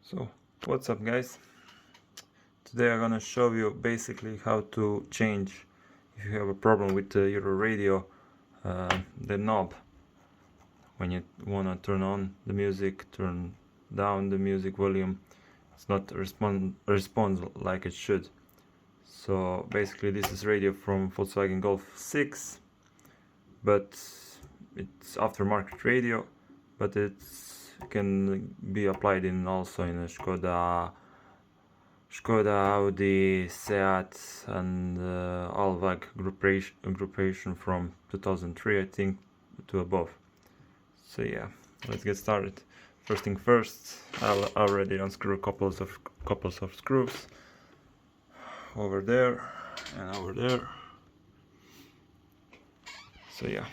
So what's up guys, today I'm gonna show you basically how to change, if you have a problem with your radio, the knob when you wanna turn on the music, turn down the music volume. It's not responds like it should. So basically this is radio from Volkswagen Golf 6, but it's aftermarket radio, but it can be applied in also in a Skoda, Audi, Seat and Alvag groupation from 2003 I think to above. So yeah, let's get started. First thing first, I'll already unscrew couples of screws over there and over there. So yeah,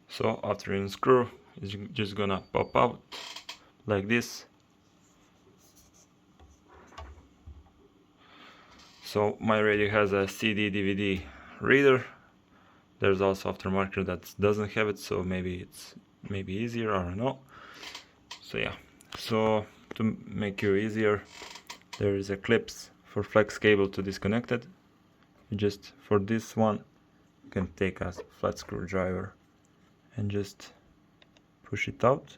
so after you unscrew, it's just gonna pop out like this. So my radio has a CD DVD reader. There's also aftermarket that doesn't have it, so maybe it's easier, I don't know. So yeah, so to make you easier, there is a clips for flex cable to disconnect it. You just, for this one, you can take a flat screwdriver and just push it out.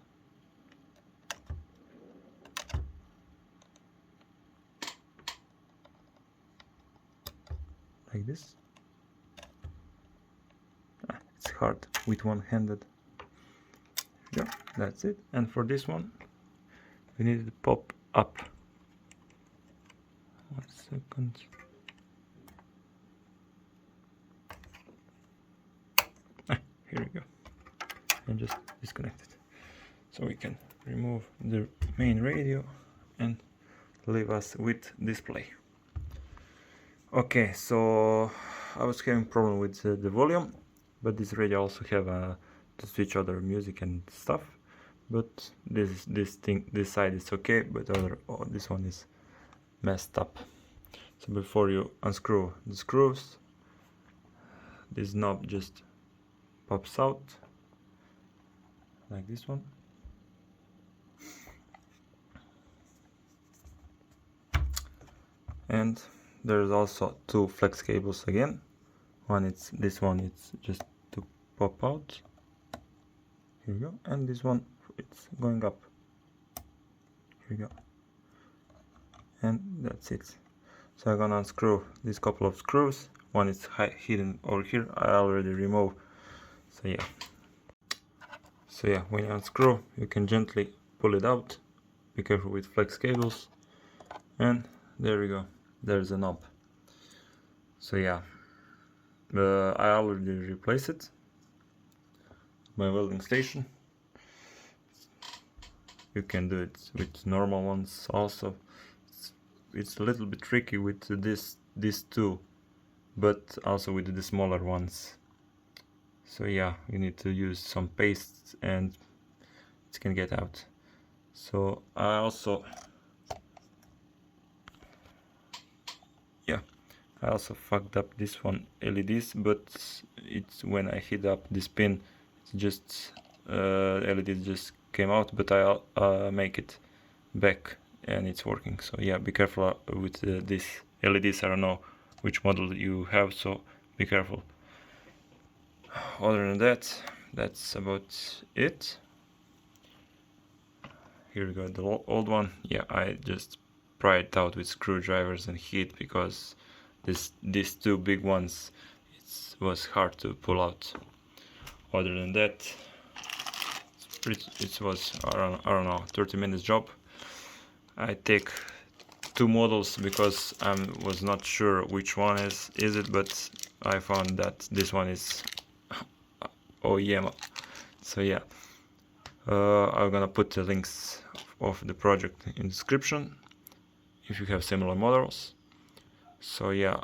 Like this. It's hard with one-handed. Yeah, that's it. And for this one, we need to pop up. 1 second. Here we go. And just disconnect it. So we can remove the main radio and leave us with display. Okay, so I was having problem with the volume, but this radio also have to switch other music and stuff. But this side is okay, but this one is messed up. So before you unscrew the screws, this knob just pops out like this one. And there's also two flex cables again. This one it's just to pop out. Here we go. And this one it's going up. Here we go. And that's it. So I'm gonna unscrew this couple of screws. One is hidden over here. I already removed. So yeah, when you unscrew, you can gently pull it out. Be careful with flex cables. And there we go. There's a knob. So yeah, I already replaced it. My welding station. You can do it with normal ones also. It's a little bit tricky with these two, but also with the smaller ones. So yeah, you need to use some paste and it can get out. So I also fucked up this one LEDs, but it's when I hit up this pin, it's just LEDs just came out, but I make it back and it's working. So yeah, be careful with these LEDs. I don't know which model you have, so be careful. Other than that, that's about it. Here we go, the old one. Yeah, I just pry it out with screwdrivers and heat, because these two big ones, it was hard to pull out. Other than that, it was I don't know 30 minutes job. I take two models because I was not sure which one is it, but I found that this one is OEM. So yeah, I'm gonna put the links of the project in the description if you have similar models. So yeah,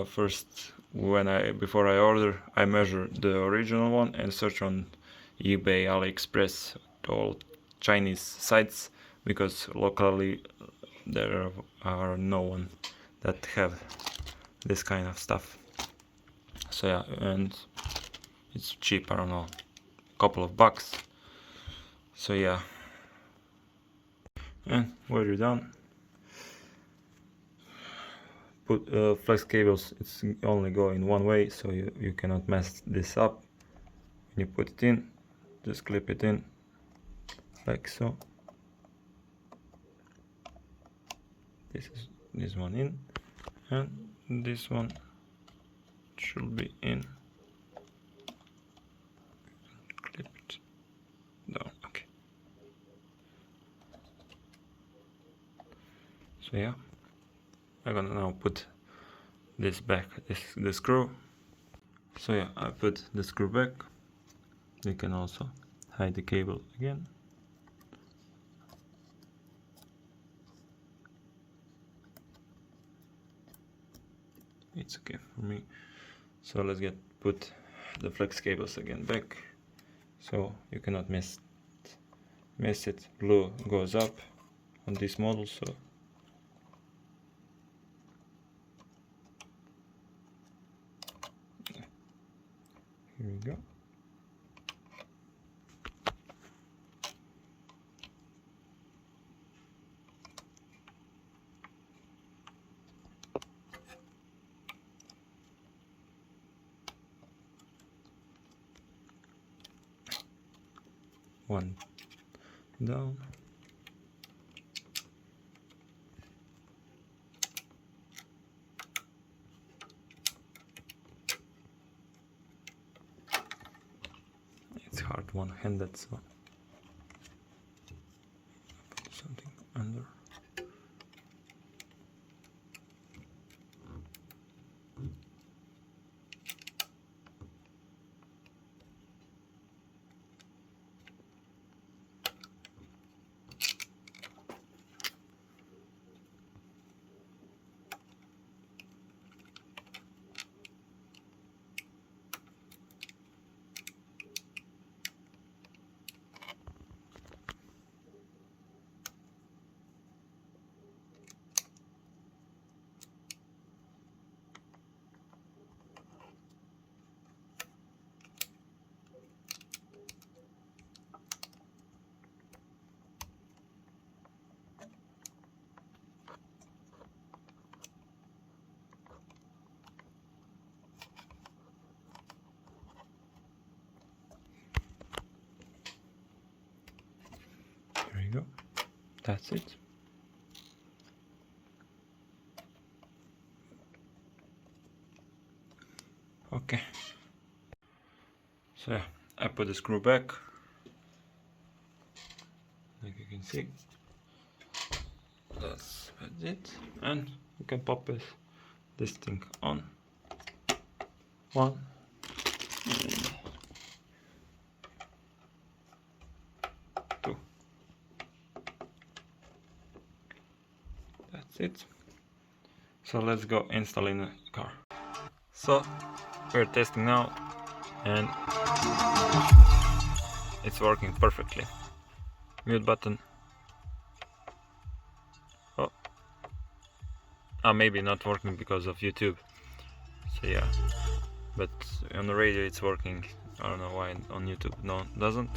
first before I order, I measure the original one and search on eBay, AliExpress, all Chinese sites, because locally there are no one that have this kind of stuff. So yeah, and it's cheap, I don't know, a couple of bucks. So yeah, And when you're done, put flex cables. It's only going one way, so you cannot mess this up. When you put it in, just clip it in like so. This one in, and this one should be in. Clip it down. Okay. So yeah, I'm gonna now put this back, this screw. So yeah, I put the screw back. You can also hide the cable again. It's okay for me. So let's put the flex cables again back, so you cannot miss it. Blue goes up on this model, so here we go. One down. It's hard one-handed, so put something under. There you go. That's it. Okay. So yeah, I put the screw back, like you can see. That's it, and you can pop this thing on. One, and two. That's it. So let's go install in the car. So we're testing now, and it's working perfectly. Mute button. Oh, maybe not working because of YouTube. So yeah, but on the radio it's working. I don't know why on YouTube no doesn't,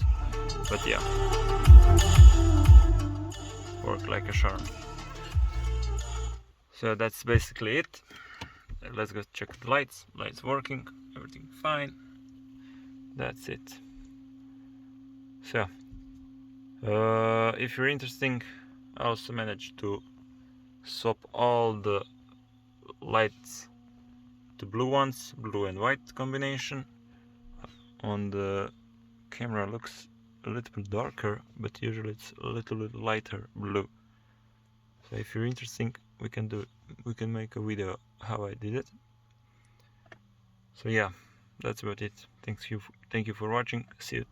but yeah, work like a charm. So that's basically it. Let's go check the lights. Lights working, everything fine. That's it. So if you're interested, I also managed to swap all the lights to blue ones, blue and white combination. On the camera looks a little bit darker, but usually it's a little bit lighter blue. So if you're interested, we can make a video how I did it. So yeah, that's about it. Thank you for watching. See you.